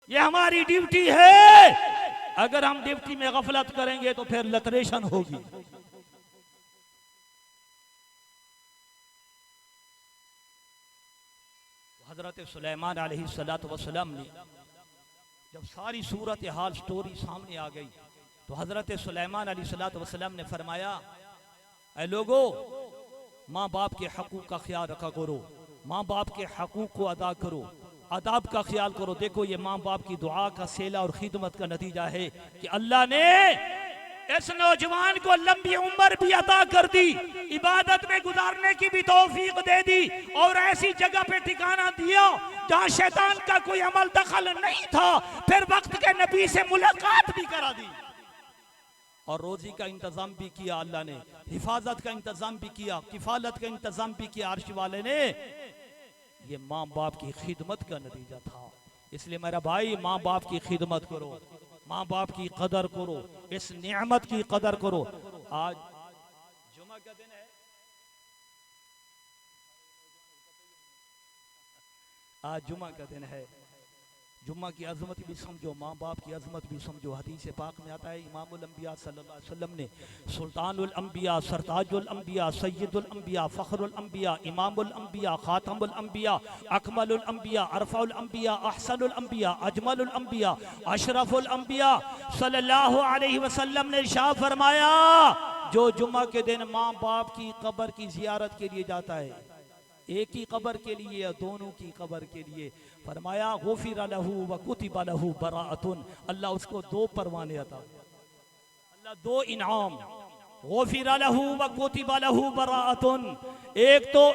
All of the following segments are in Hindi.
ये हमारी ड्यूटी है। अगर हम ड्यूटी में गफलत करेंगे तो फिर लतरेशन होगी। हजरत सुलेमान अलैहिस्सलातु वस्सलाम ने जब सारी सूरत हाल स्टोरी सामने आ गई तो हजरत सुलेमान अलैहिस्सलातु वस्सलाम ने फरमाया, ऐ लोगो, माँ बाप के हकूक का ख्याल रखा करो, माँ बाप के हकूक को अदा करो, अदाब का ख्याल करो। देखो ये माँ बाप की दुआ का सेला और खिदमत का नतीजा है कि अल्लाह ने इस नौजवान को लंबी उम्र भी अता कर दी, इबादत में गुजारने की भी तौफीक दे दी और ऐसी जगह पे ठिकाना दिया जहां शैतान का कोई अमल दखल नहीं था। फिर वक्त के नबी से मुलाकात भी करा दी और रोजी का इंतजाम भी किया अल्लाह ने, हिफाजत का इंतजाम भी किया, किफालत का इंतजाम भी किया अर्श वाले ने। ये माँ बाप की खिदमत का नतीजा था। इसलिए मेरा भाई, माँ बाप की खिदमत करो, माँ बाप की कदर करो, इस नियामत की कदर करो। आज जुमा का दिन है, आज जुमा का दिन है। जुम्मा की अजमत भी समझो, माँ बाप की अजमत भी समझो। हदीस पाक में आता है, इमामुल अंबिया सल्लल्लाहु अलैहि वसल्लम ने सुल्तानुल अंबिया, सरताजुल अंबिया, सय्यदुल अंबिया, फखरुल अंबिया, इमामुल अंबिया, खातमुल अंबिया, अकमलुल अंबिया, अरफाउल अंबिया, अहसनुल अंबिया, अजमलुल अंबिया, अशरफुल अंबिया सल्लल्लाहु अलैहि वसल्लम ने इरशाद फरमाया, जो जुम्मा के दिन माँ बाप की कब्र की जियारत के लिए जाता है, एक ही कब्र के लिए या दोनों की कब्र के लिए, फरमाया गुफिर लहू व कुतिबा लहू बराअतुन, अल्लाह उसको दो परवाने अता, अल्लाह दो इनाम, गुफिर लहू व कुतिबा लहू बराअतुन। एक तो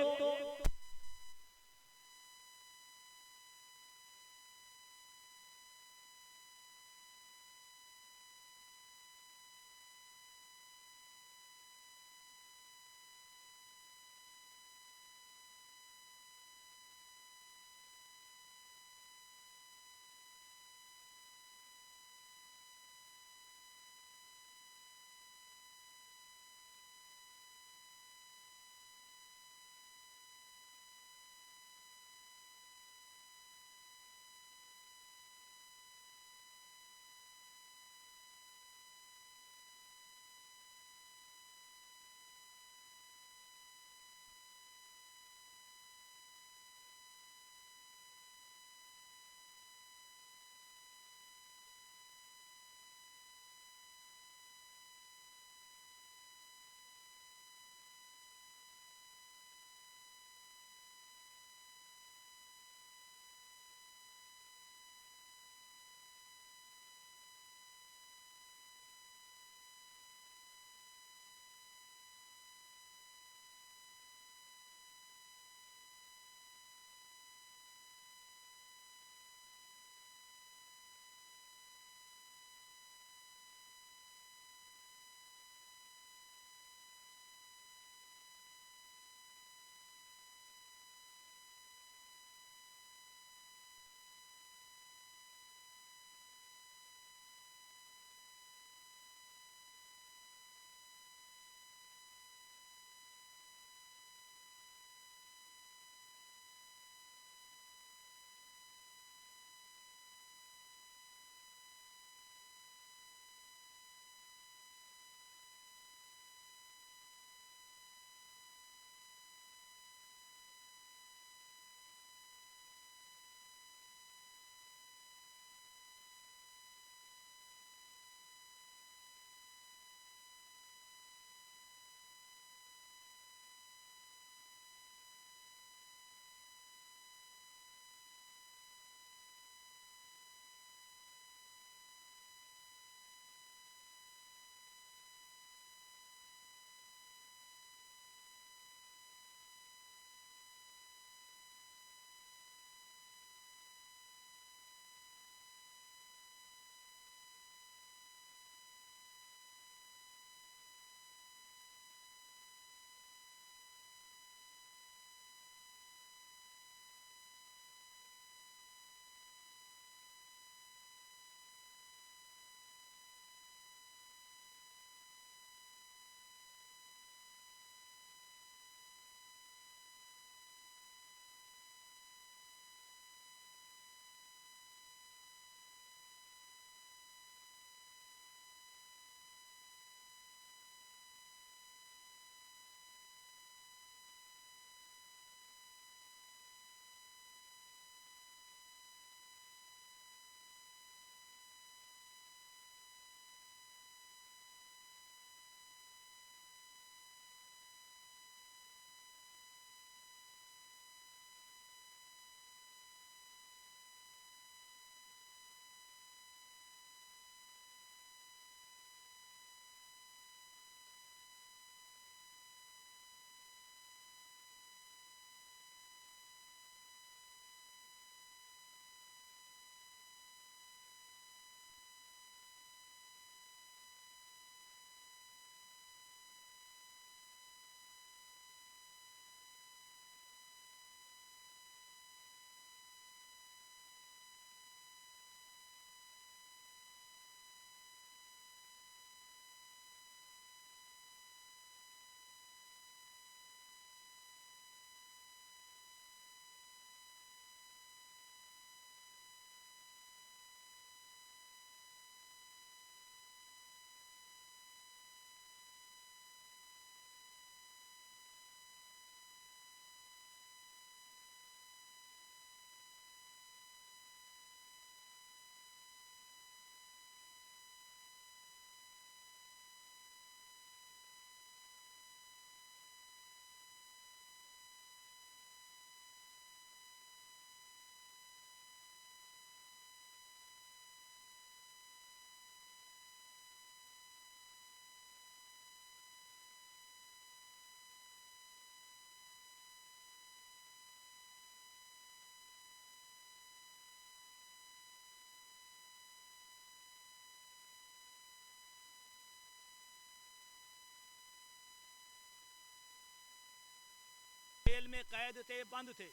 जेल में कैद थे, बंद थे,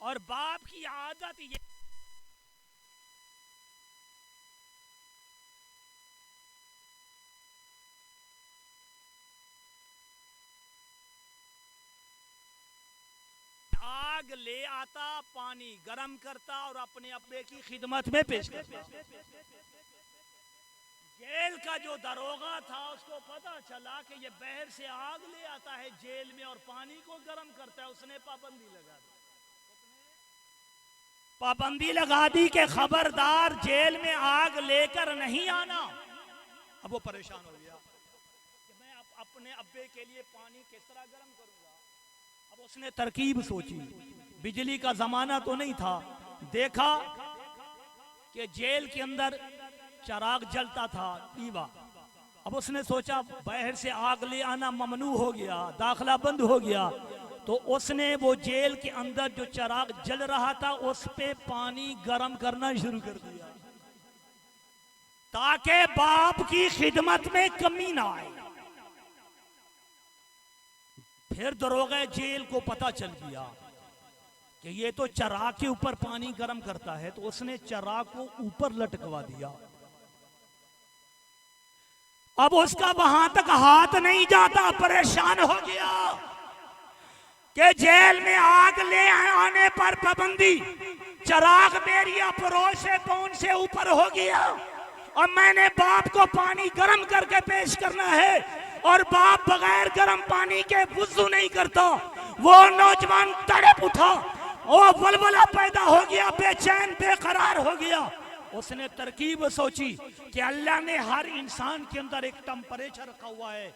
और बाप की आदत ये आग ले आता, पानी गर्म करता और अपने अब्बे की खिदमत में पेश करता। जेल का जो दरोगा था उसको पता चला कि ये बहर से आग ले आता है जेल में और पानी को गर्म करता है। उसने पाबंदी लगा दी, पाबंदी लगा दी कि खबरदार जेल में आग लेकर नहीं आना। अब वो परेशान हो गया कि मैं अपने अब्बे के लिए पानी किस तरह गर्म करूंगा। अब उसने तरकीब सोची, बिजली का जमाना तो नहीं था, देखा कि जेल के अंदर चराग जलता था, दीवा। अब उसने सोचा बाहर से आग ले आना ममनू हो गया, दाखला बंद हो गया, तो उसने वो जेल के अंदर जो चराग जल रहा था उस पे पानी गर्म करना शुरू कर दिया ताकि बाप की खिदमत में कमी ना आए। फिर दरोगा जेल को पता चल गया कि ये तो चराग के ऊपर पानी गर्म करता है, तो उसने चराग को ऊपर लटकवा दिया। अब उसका वहां तक हाथ नहीं जाता, परेशान हो गया कि जेल में आग ले आने पर पाबंदी, चराग मेरी अफरोज से पौन से ऊपर हो गया और मैंने बाप को पानी गर्म करके पेश करना है और बाप बगैर गर्म पानी के वुज़ू नहीं करता। वो नौजवान तड़प उठा, वो वलवला पैदा हो गया, बेचैन बेकरार हो गया। उसने तरकीब सोची कि अल्लाह ने हर इंसान के अंदर एक टेम्परेचर रखा हुआ है,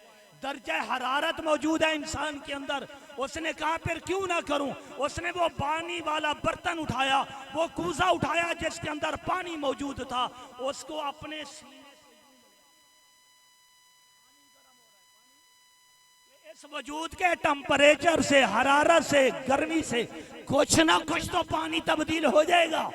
दर्जा हरारत मौजूद है इंसान के अंदर। उसने कहा फिर क्यों ना करूं। उसने वो पानी वाला बर्तन उठाया, वो कूजा उठाया जिसके अंदर पानी मौजूद था, उसको अपने इस वजूद के टेम्परेचर से, हरारत से, गर्मी से कुछ ना कुछ तो पानी तब्दील हो जाएगा,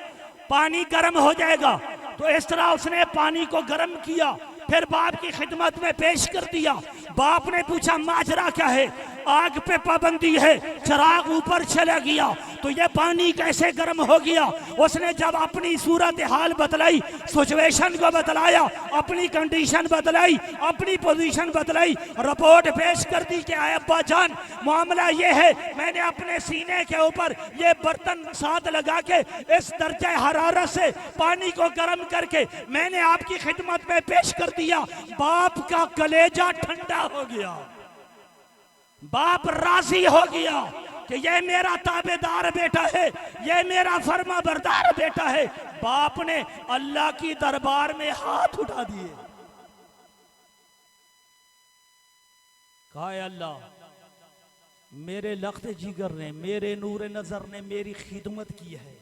पानी गर्म हो जाएगा। तो इस तरह उसने पानी को गर्म किया, फिर बाप की खिदमत में पेश कर दिया। बाप ने पूछा माजरा क्या है? आग पे पाबंदी है, चराग ऊपर चला गया, तो ये पानी कैसे गर्म हो गया? उसने जब अपनी सूरत हाल बतलाई, सिचुएशन को बतलाया, अपनी कंडीशन बतलाई, अपनी पोजीशन बतलाई, रिपोर्ट पेश कर दी कि अब्बा जान मामला ये है, मैंने अपने सीने के ऊपर ये बर्तन साथ लगा के इस दर्जा हरारत से पानी को गर्म करके मैंने आपकी खिदमत में पेश कर दिया। बाप का कलेजा ठंडा हो गया, बाप राजी हो गया कि ये मेरा ताबेदार बेटा है, ये मेरा फर्मा बरदार बेटा है। बाप ने अल्लाह की दरबार में हाथ उठा दिए, कहा अल्लाह मेरे लख्त जिगर ने, मेरे नूर नजर ने मेरी खिदमत की है,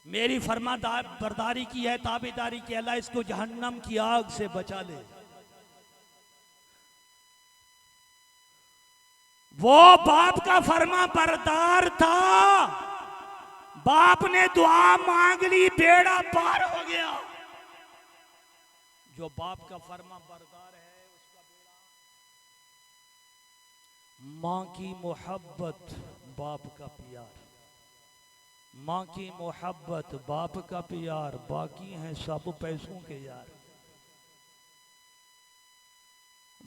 मेरी फर्मा बरदारी की है, ताबेदारी की। अल्लाह इसको जहन्नम की आग से बचा ले। वो बाप का फर्मा बरदार था, बाप ने दुआ मांग ली, बेड़ा पार हो गया। जो बाप का फर्मा बरदार है उसका बेड़ा, मां की मोहब्बत बाप का प्यार, मां की मोहब्बत बाप का प्यार, बाकी हैं सब पैसों के यार।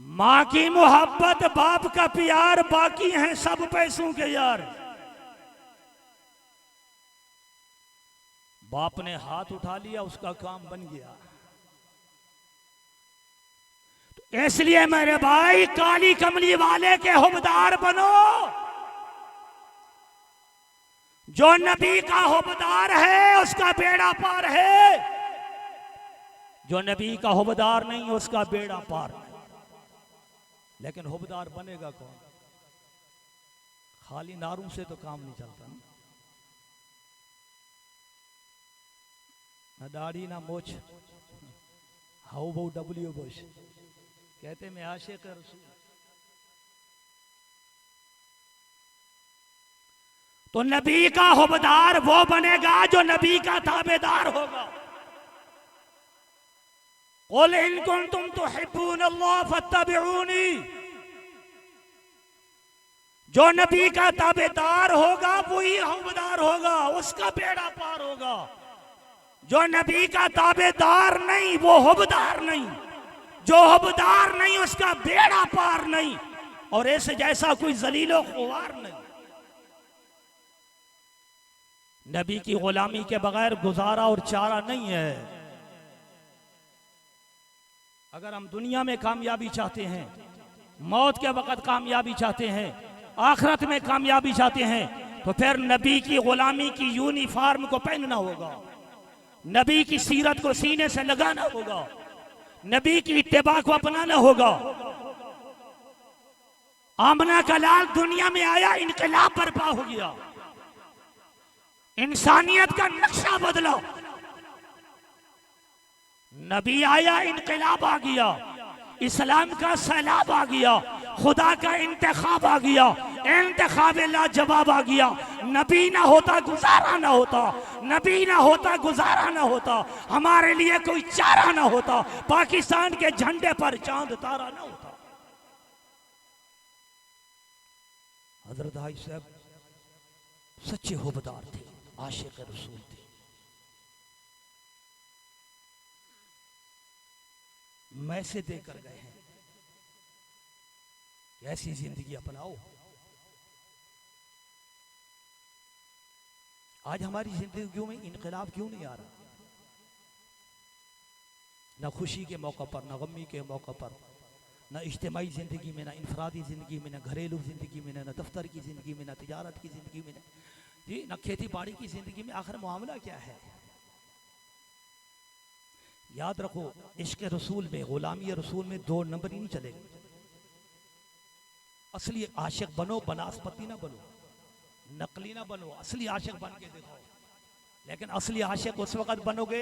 मां की मोहब्बत बाप का प्यार, बाकी हैं सब पैसों के यार। बाप ने हाथ उठा लिया, उसका काम बन गया। तो इसलिए मेरे भाई काली कमली वाले के हुबदार बनो। जो नबी का हुबदार है उसका बेड़ा पार है, जो नबी का हुबदार नहीं उसका बेड़ा पार नहीं। लेकिन हुबदार बनेगा कौन? खाली नारों से तो काम नहीं चलता ना दाढ़ी ना मोछ, हाउ बहु डब्ल्यू बुश कहते मैं आशिक रसूल। तो नबी का हुबदार वो बनेगा जो नबी का ताबेदार होगा। क़ुल इन कुन्तुम तुहिब्बूनल्लाह फत्तबिऊनी, जो नबी का ताबेदार होगा वही हवदार होगा, उसका बेड़ा पार होगा। जो नबी का ताबेदार नहीं वो हवदार नहीं, जो हवदार नहीं उसका बेड़ा पार नहीं, और ऐसे जैसा कोई जलीलो खुवार नहीं। नबी की गुलामी के बगैर गुजारा और चारा नहीं है। अगर हम दुनिया में कामयाबी चाहते हैं, मौत के वक्त कामयाबी चाहते हैं, आखिरत में कामयाबी चाहते हैं, तो फिर नबी की गुलामी की यूनिफॉर्म को पहनना होगा, नबी की सीरत को सीने से लगाना होगा, नबी की इत्तिबा को अपनाना होगा। आमना का लाल दुनिया में आया, इनकलाब बर्पा हो गया, इंसानियत का नक्शा बदला। नबी आया, इनकलाब आ गया, इस्लाम का सैलाब आ गया, खुदा का इंतखाब आ गया, इंतखाब लाजवाब आ गया। नबी ना होता गुजारा ना होता, नबी ना होता गुजारा ना होता, हमारे लिए कोई चारा ना होता, पाकिस्तान के झंडे पर चांद तारा ना होता। हजरत भाई साहब सच्चे हुबदार थे, आशिक रसूल थे। मैसे देकर गए हैं, ऐसी जिंदगी अपनाओ। आज हमारी जिंदगियों में इनकलाब क्यों नहीं आ रहा? ना खुशी के मौका पर, ना गमी के मौका पर, ना इज्तिमाई जिंदगी में, ना इनफरादी जिंदगी में, ना घरेलू जिंदगी में, ना दफ्तर की जिंदगी में, ना तिजारत की जिंदगी में, जी ना खेती बाड़ी की जिंदगी में। आखिर मामला क्या है? याद रखो, इश्क रसूल में, गुलामी रसूल में दो नंबर ही नहीं चलेगा। असली आशिक बनो, बनास्पति ना बनो, नकली ना बनो, असली आशिक बन के देखो। लेकिन असली आशिक उस वक्त बनोगे